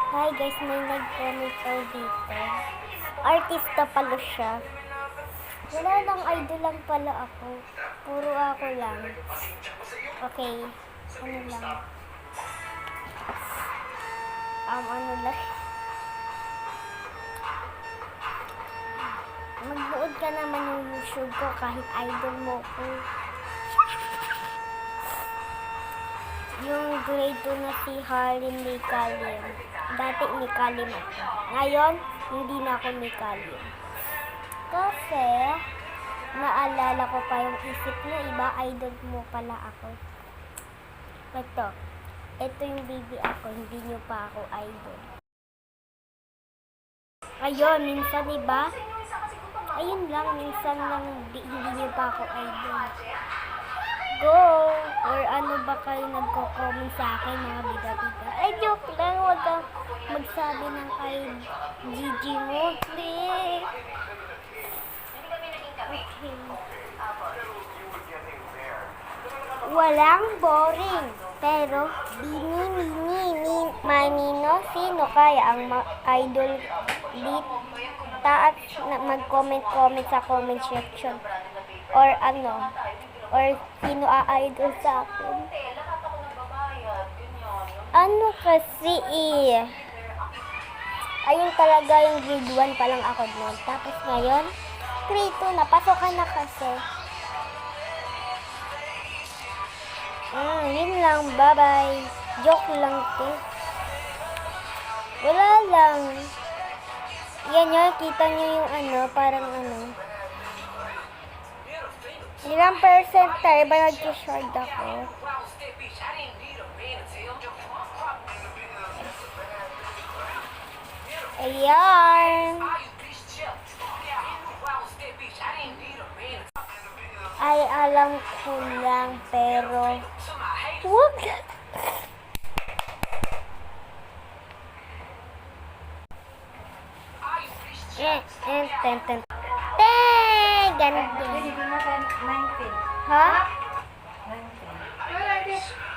Hi guys, may nag-comment daw dito. Artista pala siya. Wala lang, idol lang pala ako. Puro ako lang. Okay, ano lang. Ano lang. Magbuod ka naman ng YouTube ko kahit idol mo ko. Yung grade 2 na si Harlem Mikalim. Dati Mikalim ako. Ngayon, hindi na ako Mikalim. Kasi, naalala ko pa yung isip na iba, idol mo pala ako. Ito yung baby ako, hindi nyo pa ako idol. Ayun, minsan iba, ayun lang, minsan lang hindi nyo pa ako idol. Go! Or ano ba kayo nagko-comment sa akin mga bida-bida? Ay, joke lang. Huwag kang magsabi ng kay Gigi mo. Please. Okay. Walang boring. Pero, manino, sino kaya ang idol dito at mag-comment sa comment section? Or ano? Or sino a-idol sa akin. Ano kasi ayun talaga yung grade 1 pa lang ako noon. Tapos ngayon, grade 2 na. Pasokan na kasi. Yun lang. Bye-bye. Joke lang to. Wala lang. Yan yun. Kita nyo yung parang ilang percent tayo ba nag-short ako? Ayan. Ay, alam ko lang, pero wag. Ganun din. Ha? 19.